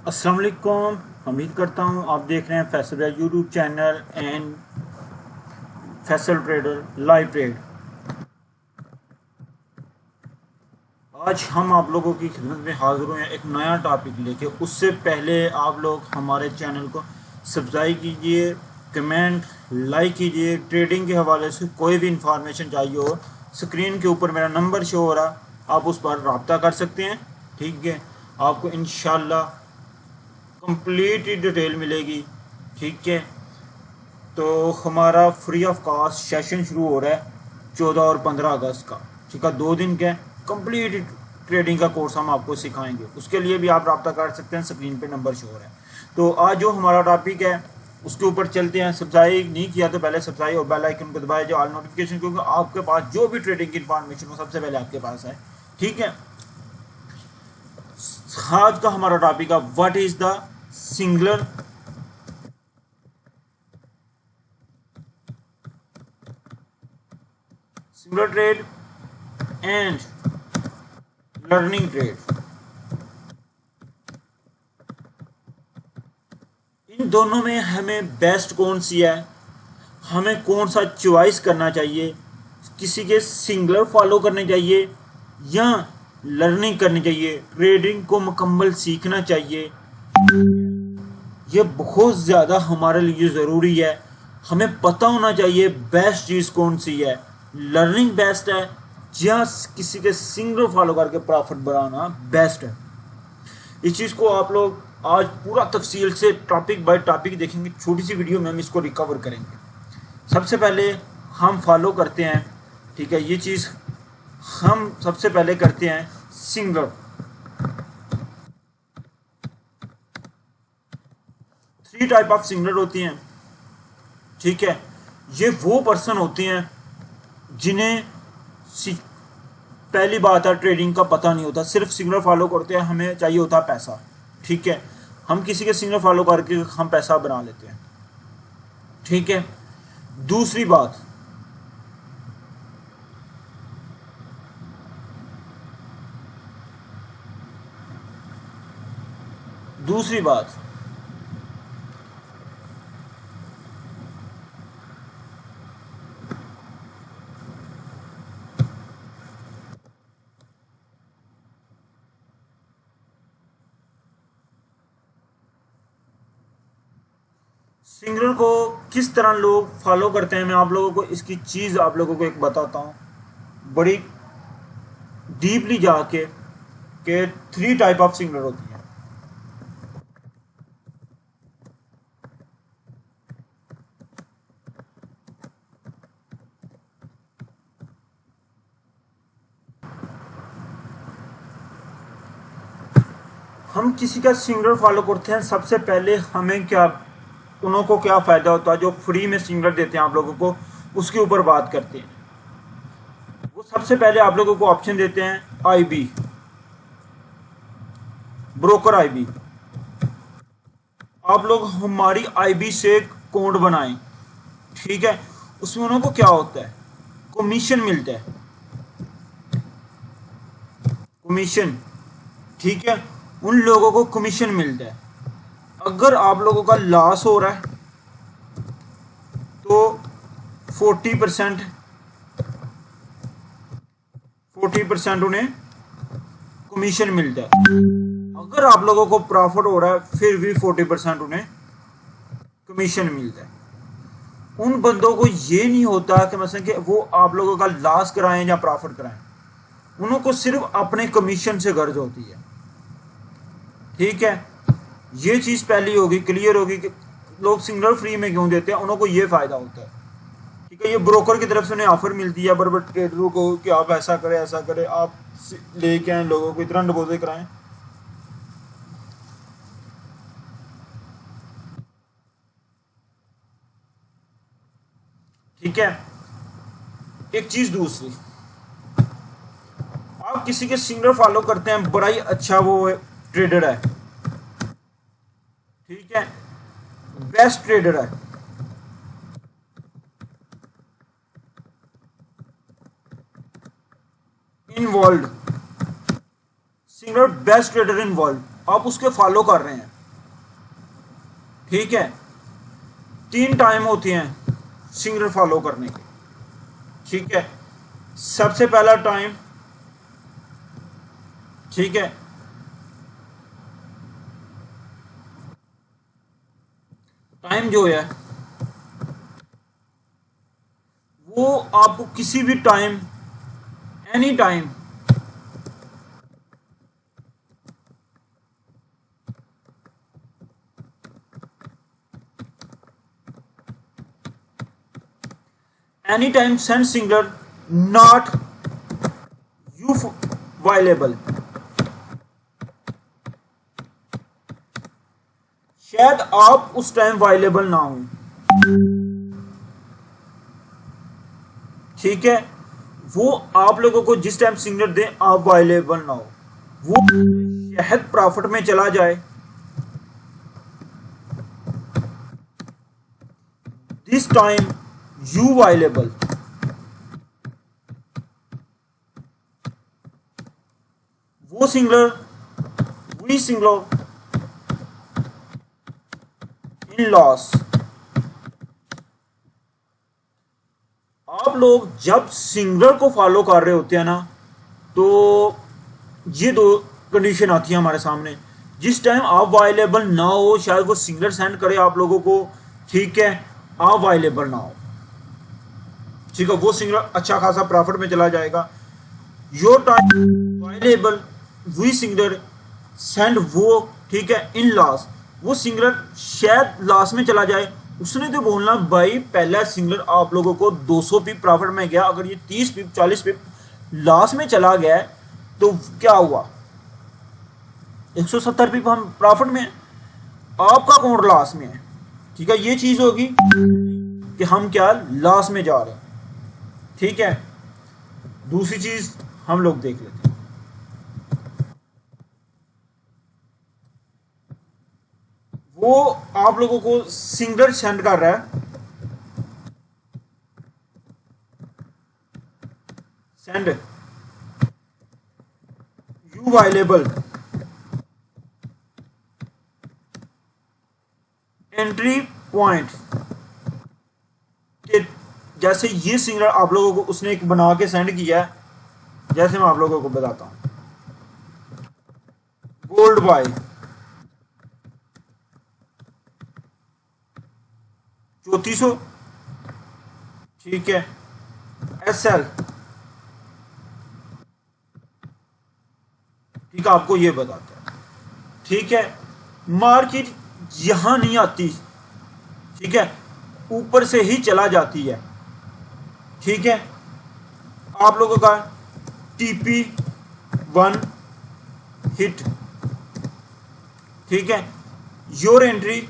अस्सलाम वालेकुम। उम्मीद करता हूँ आप देख रहे हैं Faisal YouTube channel and Faisal trader live trade. आज हम आप लोगों की खिदमत में हाजिर हुए हैं एक नया टॉपिक लेके। उससे पहले आप लोग हमारे चैनल को सब्सक्राइब कीजिए, कमेंट लाइक कीजिए। ट्रेडिंग के हवाले से कोई भी इंफॉर्मेशन चाहिए हो, स्क्रीन के ऊपर मेरा नंबर शो हो रहा, आप उस पर रब्ता कर सकते हैं। ठीक है, आपको इंशाल्लाह कंप्लीट डिटेल मिलेगी। ठीक है, तो हमारा फ्री ऑफ कॉस्ट सेशन शुरू हो रहा है 14 और 15 अगस्त का। ठीक है, 2 दिन का कंप्लीट ट्रेडिंग का कोर्स हम आपको सिखाएंगे। उसके लिए भी आप रब्ता कर सकते हैं, स्क्रीन पे नंबर शो हो रहा है। तो आज जो हमारा टॉपिक है उसके ऊपर चलते हैं। सब्सक्राइब नहीं किया तो पहले सब्सक्राइब और बेल आइकन को दबाए, जो ऑल नोटिफिकेशन, क्योंकि आपके पास जो भी ट्रेडिंग की इंफॉर्मेशन हो सबसे पहले आपके पास है। ठीक है, आज का हमारा टॉपिक है what is the singular singular trade and learning trade. इन दोनों में हमें बेस्ट कौन सी है, हमें कौन सा चॉइस करना चाहिए। किसी के सिंगुलर फॉलो करने चाहिए या लर्निंग करनी चाहिए, ट्रेडिंग को मुकम्मल सीखना चाहिए। ये बहुत ज़्यादा हमारे लिए ज़रूरी है। हमें पता होना चाहिए बेस्ट चीज़ कौन सी है, लर्निंग बेस्ट है या किसी के सिंगल फॉलो करके प्रॉफिट बनाना बेस्ट है। इस चीज़ को आप लोग आज पूरा तफसील से टॉपिक बाय टॉपिक देखेंगे। छोटी सी वीडियो में हम इसको रिकवर करेंगे। सबसे पहले हम फॉलो करते हैं, ठीक है, ये चीज़ हम सबसे पहले करते हैं सिंगल। 3 टाइप ऑफ सिंगलर होती हैं। ठीक है, ये वो पर्सन होते हैं जिन्हें पहली बात है ट्रेडिंग का पता नहीं होता, सिर्फ सिग्नल फॉलो करते हैं, हमें चाहिए होता है पैसा। ठीक है, हम किसी के सिग्नल फॉलो करके हम पैसा बना लेते हैं। ठीक है, दूसरी बात, दूसरी बात सिंगलर को किस तरह लोग फॉलो करते हैं, मैं आप लोगों को इसकी चीज़ आप लोगों को एक बताता हूँ बड़ी डीपली जाके, कि 3 टाइप ऑफ सिंगलर होती हैं। हम किसी का सिंगलर फॉलो करते हैं, सबसे पहले हमें क्या, उन्हों को क्या फ़ायदा होता है जो फ्री में सिंगलर देते हैं आप लोगों को, उसके ऊपर बात करते हैं। वो सबसे पहले आप लोगों को ऑप्शन देते हैं आईबी, ब्रोकर आईबी। आप लोग हमारी आईबी से कोड बनाएं। ठीक है, उसमें उन्हों को क्या होता है, कमीशन मिलता है, कमीशन। ठीक है, उन लोगों को कमीशन मिलता है। अगर आप लोगों का लॉस हो रहा है तो 40% 40% उन्हें कमीशन मिलता है। अगर आप लोगों को प्रॉफिट हो रहा है फिर भी 40% उन्हें कमीशन मिलता है। उन बंदों को ये नहीं होता कि मतलब कि वो आप लोगों का लॉस कराएं या प्रॉफिट कराएं, उनको सिर्फ अपने कमीशन से गर्ज होती है। ठीक है, ये चीज़ पहली होगी, क्लियर होगी कि लोग सिंगल फ्री में क्यों देते हैं, उनको ये फ़ायदा होता है। ठीक है, ये ब्रोकर की तरफ से उन्हें ऑफर मिलती है बड़े बड़े ट्रेडरों को कि आप ऐसा करें ऐसा करें, आप लेके आए लोगों को इतना डिपोजिट कराएं। ठीक है, एक चीज़ दूसरी, आप किसी के सिंगल फॉलो करते हैं, बड़ा ही अच्छा वो ट्रेडर है, ठीक है, बेस्ट ट्रेडर है, involve, single best trader involve, आप उसके फॉलो कर रहे हैं। ठीक है, 3 टाइम होते हैं सिग्नल फॉलो करने के। ठीक है, सबसे पहला टाइम, ठीक है, टाइम जो है वो आपको किसी भी time, any time, any time send signal not you available. शायद आप उस टाइम वायलेबल ना हो। ठीक है, वो आप लोगों को जिस टाइम सिग्नल दें आप वायलेबल ना हो, वो शायद प्रॉफिट में चला जाए, दिस टाइम यू वायलेबल। वो signal, we signal in loss. आप लोग जब सिंगलर को फॉलो कर रहे होते हैं ना, तो ये दो कंडीशन आती है हमारे सामने। जिस टाइम आप अवेलेबल ना हो, शायद वो सिंगलर सेंड करे आप लोगों को, ठीक है, आप अवेलेबल ना हो, ठीक है, वो सिंगलर अच्छा खासा प्रॉफिट में चला जाएगा। Your time available, we signal send वो, ठीक है, इन लॉस। वो सिंगलर शायद लॉस में चला जाए। उसने तो बोलना भाई पहला सिंगलर आप लोगों को 200 पिप प्रॉफिट में गया, अगर ये 30 पिप 40 पिप लॉस में चला गया तो क्या हुआ, 170 पिप हम प्रॉफिट में, आपका अकाउंट लॉस में है। ठीक है, ये चीज होगी कि हम क्या लॉस में जा रहे हैं। ठीक है, दूसरी चीज हम लोग देख लेते हैं। वो आप लोगों को सिंगलर सेंड कर रहा है, send you available entry point. जैसे ये सिंगलर आप लोगों को उसने एक बना के सेंड किया है, जैसे मैं आप लोगों को बताता हूं, गोल्ड बाय 3400, ठीक है, एसएल, ठीक है, आपको ये बताता है। ठीक है, मार्केट यहां नहीं आती, ठीक है, ऊपर से ही चला जाती है। ठीक है, आप लोगों का TP1 हिट, ठीक है, योर एंट्री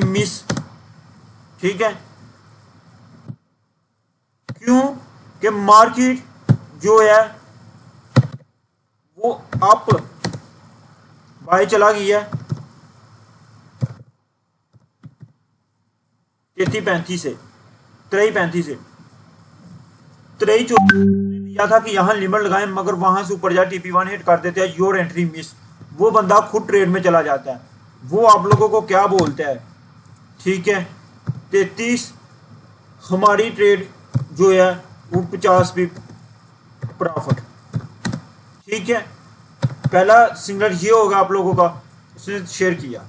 मिस। ठीक है, क्यों कि मार्केट जो है वो अप बाय चला गया है 33-35 से, 33-35 से 23-34 दिया था कि यहां लिमिट लगाएं, मगर वहां से ऊपर जा TP1 हिट कर देते हैं, योर एंट्री मिस। वो बंदा खुद ट्रेड में चला जाता है। वो आप लोगों को क्या बोलता है, ठीक है, 33 हमारी ट्रेड जो है वो 50 भी प्रॉफिट। ठीक है, पहला सिंगलर ये होगा आप लोगों का, उसने शेयर किया।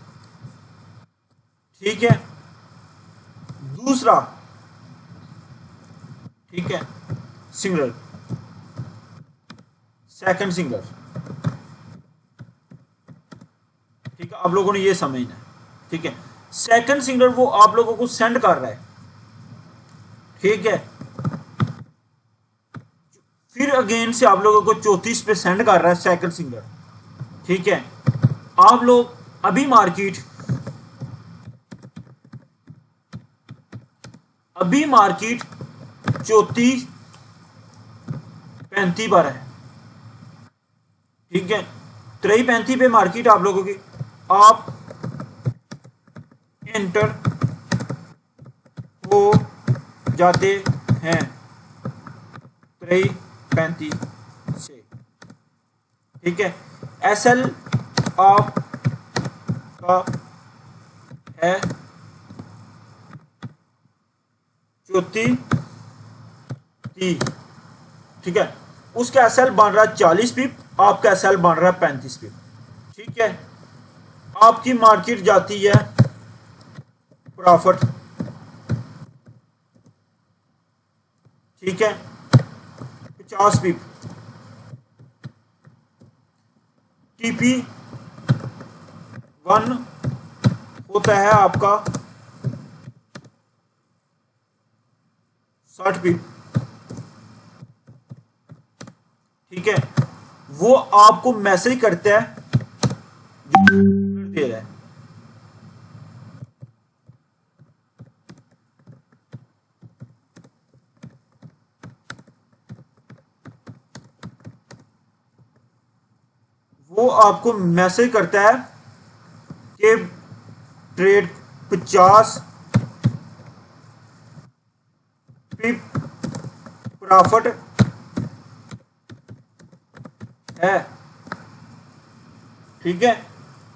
ठीक है, दूसरा, ठीक है, सिंगलर, सेकंड सिंगलर। ठीक है, आप लोगों ने ये समझना है। ठीक है, सेकंड सिंगलर वो आप लोगों को सेंड कर रहा है। ठीक है, फिर अगेन से आप लोगों को 34 पे सेंड कर रहा है सेकंड सिंगलर। ठीक है, आप लोग अभी मार्केट 34-35 पर है। ठीक है, 33-35 पे मार्केट आप लोगों की, आप एंटर हो जाते हैं 33-35 से। ठीक है। एस एल आपका है 34T, ठीक है। उसका एस एल बन रहा है 40 पिप, आपका एस एल बन रहा है 35 पिप, ठीक है। आपकी मार्केट जाती है प्रॉफिट, ठीक है, 50 पिप। टीपी 1 होता है आपका 60 पिप, ठीक है। वो आपको मैसेज करता है दे रहा है, वो आपको मैसेज करता है कि ट्रेड 50 पिप प्रॉफिट है, ठीक है।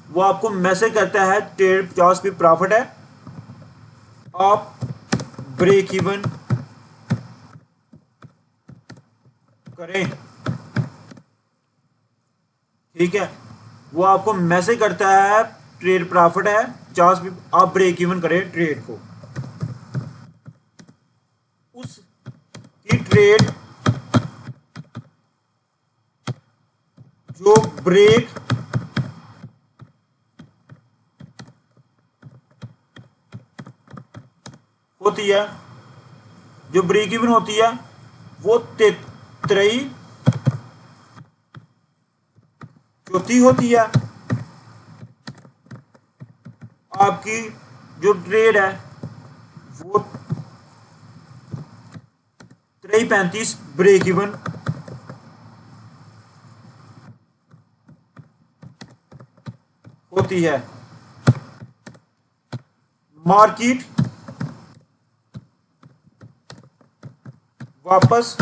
वो आपको मैसेज करता है ट्रेड 50 पिप प्रॉफिट है, आप ब्रेक इवन करें, ठीक है। वो आपको मैसेज करता है ट्रेड प्रॉफिट है 50 पिप, आप ब्रेक इवन करें ट्रेड को। उस की ट्रेड जो ब्रेक होती है, जो ब्रेक इवन होती है, वो 33 चौथी होती है। आपकी जो ट्रेड है वो 35 ब्रेक इवन होती है। मार्केट वापस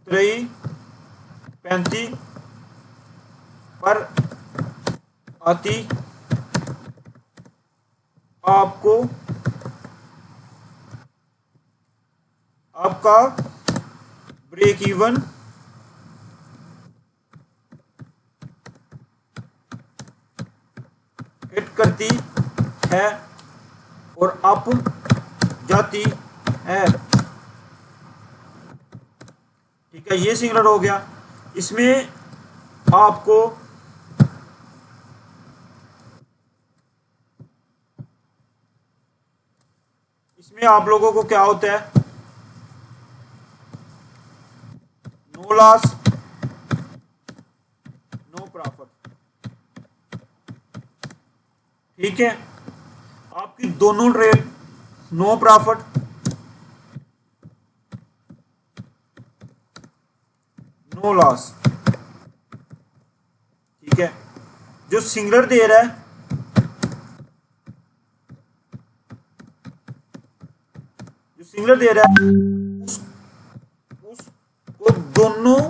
35 पर आती, आपको आपका ब्रेक इवन हिट करती है और अप जाती है, ठीक है। ये सिग्नल हो गया। इसमें आपको इसमें आप लोगों को क्या होता है, नो लॉस नो प्रॉफिट, ठीक है। आपकी दोनों trade no profit, no loss, ठीक है। जो सिंगलर दे रहा है, जो सिंगलर दे रहा है उसको दोनों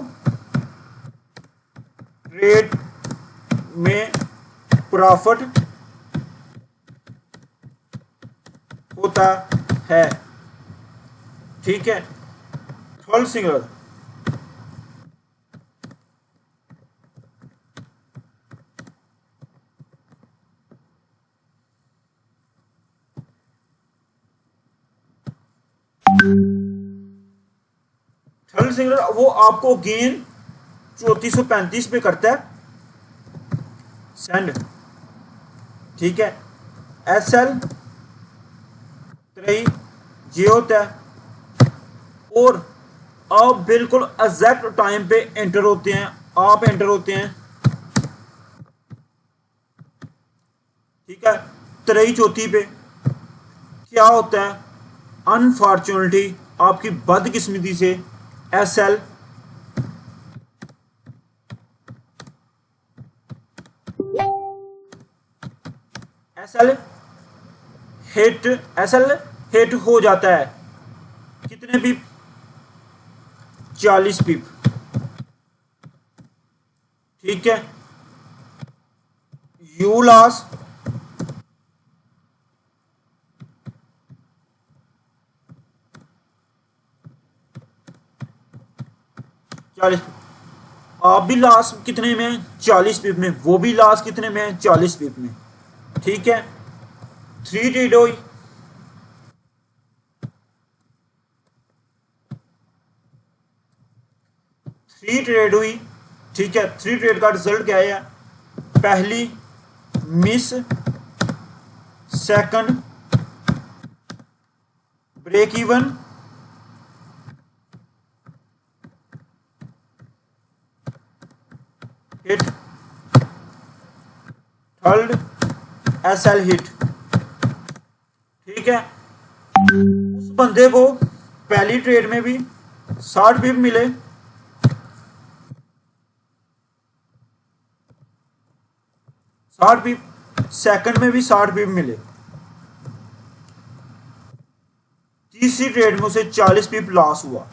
ट्रेड में प्रॉफिट होता है, ठीक है। थर्ड सिंगलर वो आपको गेन 3435 पे करता है सेंड, ठीक है। एस एल 3 ये होता है और आप बिल्कुल एग्जैक्ट टाइम पे एंटर होते हैं, आप एंटर होते हैं, ठीक है। 3 चौथी पे क्या होता है, अनफॉर्चुनेटली आपकी बदकिस्मती से S L S L hit हो जाता है, कितने पिप, 40 पिप, ठीक है, यू लॉस चालीस, आप भी लॉस कितने में है 40 पिप में, वो भी लॉस कितने में है 40 पिप में। ठीक है, 3 ट्रेड हुई, ठीक है, 3 ट्रेड का रिजल्ट क्या है, पहली miss, second break even, hit, third SL hit. ठीक है, उस बंदे को पहली ट्रेड में भी 60 पिप मिले, सेकंड में भी 60 पिप मिले, तीसरी ट्रेड में उसे 40 पिप लॉस हुआ।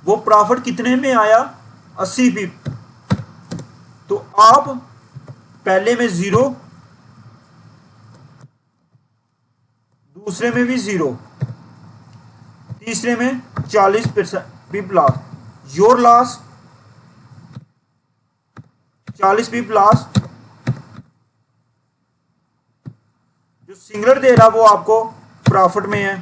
वो प्रॉफिट कितने में आया 80 पिप। तो आप पहले में 0, दूसरे में भी 0, तीसरे में 40% pip loss, your loss 40 pip loss. जो सिंगलर दे रहा वो आपको प्रॉफिट में है,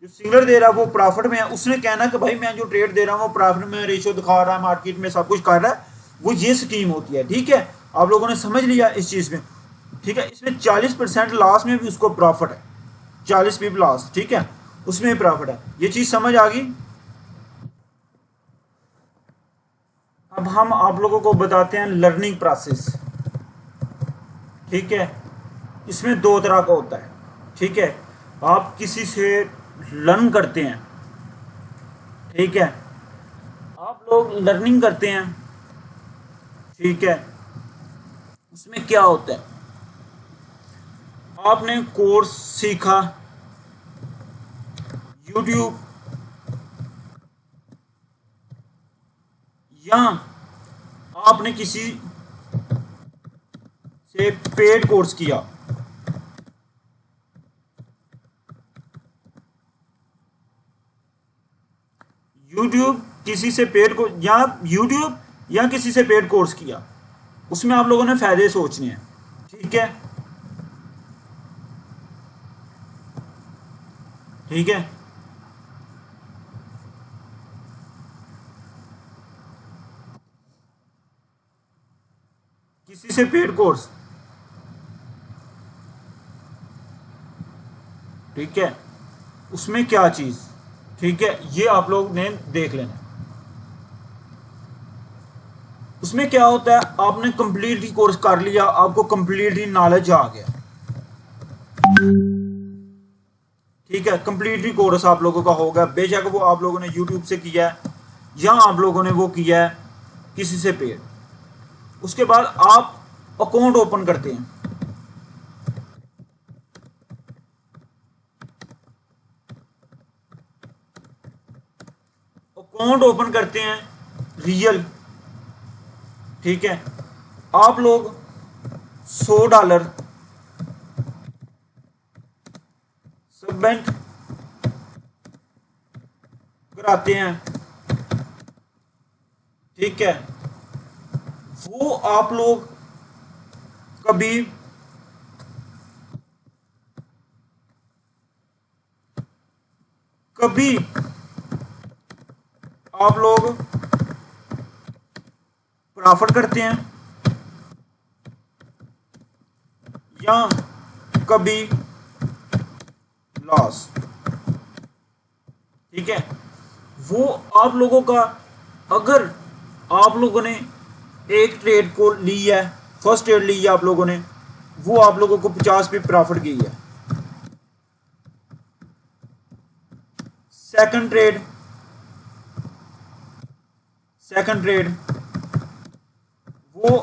जो सिंगलर दे रहा वो प्रॉफिट में है, उसने कहना कि भाई मैं जो ट्रेड दे रहा हूँ वो प्रॉफिट में, रेशियो दिखा रहा है, मार्केट में सब कुछ कर रहा है, वो ये स्कीम होती है। ठीक है, आप लोगों ने समझ लिया इस चीज में। ठीक है, इसमें 40% लॉस में भी उसको प्रॉफिट है, 40 पिप लॉस, ठीक है, उसमें भी प्रॉफिट है। ये चीज समझ आ गई। अब हम आप लोगों को बताते हैं लर्निंग प्रोसेस। ठीक है, इसमें 2 तरह का होता है। ठीक है, आप किसी से लर्न करते हैं, ठीक है, आप लोग लर्निंग करते हैं, ठीक है, उसमें क्या होता है, आपने कोर्स सीखा यूट्यूब या आपने किसी से पेड कोर्स किया, यूट्यूब किसी से पेड को या यूट्यूब या किसी से पेड कोर्स किया, उसमें आप लोगों ने फायदे सोचने हैं। ठीक है, ठीक है, किसी से पेड कोर्स, ठीक है, उसमें क्या चीज, ठीक है, ये आप लोग ने देख लेना। उसमें क्या होता है, आपने कंप्लीटली कोर्स कर लिया, आपको कंप्लीटली नॉलेज आ गया, ठीक है, कंप्लीटली कोर्स आप लोगों का होगा, बेशक वो आप लोगों ने यूट्यूब से किया है या आप लोगों ने वो किया है किसी से पेड। उसके बाद आप अकाउंट ओपन करते हैं, अकाउंट ओपन करते हैं रियल, ठीक है, आप लोग $100 सबमिट कराते हैं, ठीक है, वो आप लोग कभी कभी आप लोग प्रॉफिट करते हैं या कभी लॉस, ठीक है, वो आप लोगों का, अगर आप लोगों ने एक ट्रेड को ली है, फर्स्ट ट्रेड ली है आप लोगों ने, वो आप लोगों को 50 पे प्रॉफिट की है, सेकंड ट्रेड वो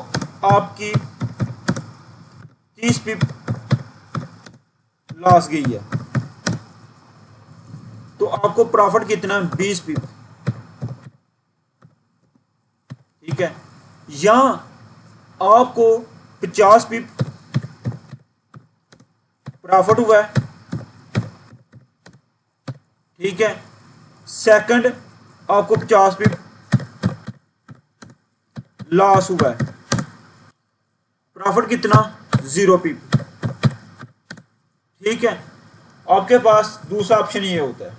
आपकी 30 पिप लॉस गई है, तो आपको प्रॉफिट कितना, 20 पिप, ठीक है, यहाँ आपको 50 पिप प्रॉफिट हुआ है, ठीक है। सेकंड आपको 50 पिप लॉस हुआ है, प्रॉफिट कितना 0 पिप, ठीक है। आपके पास दूसरा ऑप्शन ये होता है,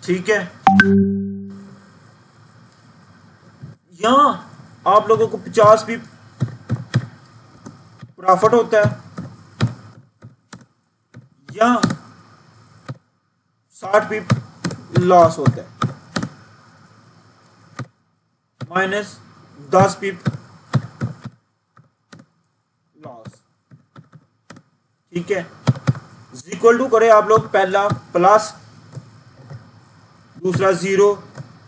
ठीक है। यहां आप लोगों को 50 पिप प्रॉफिट होता है या 60 पिप लॉस होता है, माइनस 10 पिप लॉस, ठीक है। इक्वल टू करें आप लोग, पहला प्लस, दूसरा 0,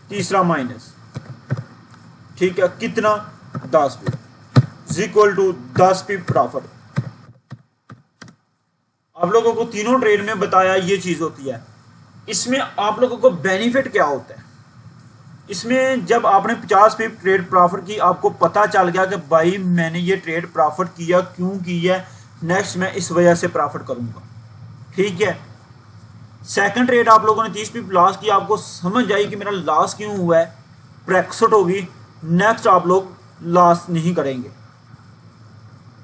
तीसरा माइनस, ठीक है। कितना 10 पिप इक्वल टू 10 पिप प्रॉफिट। आप लोगों को तीनों ट्रेड में बताया ये चीज होती है। इसमें आप लोगों को बेनिफिट क्या होता है, इसमें जब आपने 50 पिप ट्रेड प्रॉफिट की, आपको पता चल गया कि भाई मैंने ये ट्रेड प्रॉफिट किया, क्यों किया, नेक्स्ट मैं इस वजह से प्रॉफिट करूंगा, ठीक है। सेकंड ट्रेड आप लोगों ने 30 पिप लॉस किया, आपको समझ आई कि मेरा लॉस क्यों हुआ है, प्रैक्टिस होगी, नेक्स्ट आप लोग लॉस नहीं करेंगे,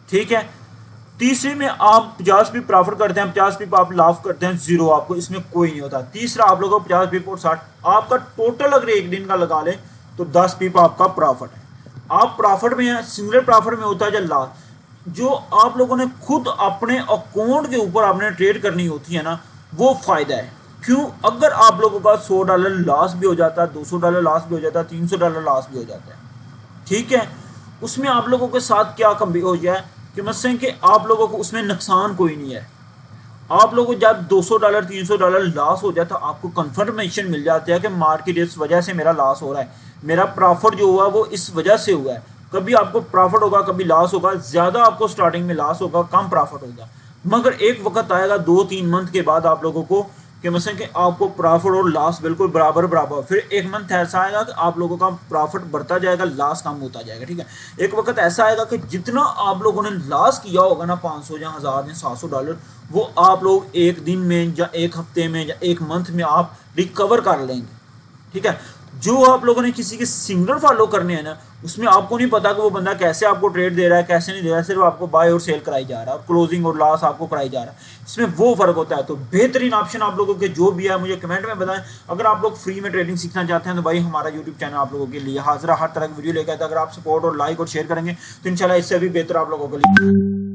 ठीक है। तीसरे में आप 50 पिप प्रॉफिट करते हैं, 50 पिप आप लॉस करते हैं, 0 आपको इसमें कोई नहीं होता। तीसरा आप लोगों को 50 पिप और 60 आपका टोटल अगर एक दिन का लगा ले तो 10 पिप आपका प्रॉफिट है। आप प्रॉफिट में है, सिंगल प्रॉफिट में होता है या लॉस, जो आप लोगों ने खुद अपने अकाउंट के ऊपर आपने ट्रेड करनी होती है ना, वो फायदा है। क्यों, अगर आप लोगों का $100 लॉस भी हो जाता है, $200 लॉस भी हो जाता है, $300 लॉस भी हो जाता है, ठीक है, उसमें आप लोगों के साथ क्या कम हो जाए कि मतलब कि आप लोगों को उसमें नुकसान कोई नहीं है। आप लोगों को जब $200 $300 लॉस हो जाता है, आपको कंफर्मेशन मिल जाती है कि मार्केट इस वजह से मेरा लॉस हो रहा है, मेरा प्रॉफिट जो हुआ वो इस वजह से हुआ है। कभी आपको प्रॉफिट होगा, कभी लॉस होगा, ज्यादा आपको स्टार्टिंग में लॉस होगा, कम प्रॉफिट होगा, मगर एक वक्त आएगा 2-3 मंथ के बाद आप लोगों को कि मतलब कि आपको प्रॉफिट और लॉस बिल्कुल बराबर बराबर, फिर एक मंथ ऐसा आएगा कि आप लोगों का प्रॉफिट बढ़ता जाएगा, लॉस कम होता जाएगा, ठीक है। एक वक्त ऐसा आएगा कि जितना आप लोगों ने लॉस किया होगा ना, 500 या 1000 या $700, वो आप लोग एक दिन में या एक हफ्ते में या एक मंथ में आप रिकवर कर लेंगे, ठीक है। जो आप लोगों ने किसी के सिग्नल फॉलो करने हैं ना, उसमें आपको नहीं पता कि वो बंदा कैसे आपको ट्रेड दे रहा है, कैसे नहीं दे रहा है, सिर्फ आपको बाय और सेल कराई जा रहा है और क्लोजिंग और लॉस आपको कराई जा रहा है, इसमें वो फर्क होता है। तो बेहतरीन ऑप्शन आप लोगों के जो भी है मुझे कमेंट में बताएं। अगर आप लोग फ्री में ट्रेडिंग सीखना चाहते हैं तो भाई हमारा यूट्यूब चैनल आप लोगों के लिए हाजिर हर तरह की वीडियो लेकर आता है। अगर आप सपोर्ट और लाइक और शेयर करेंगे तो इंशाल्लाह इससे भी बेहतर आप लोगों के लिए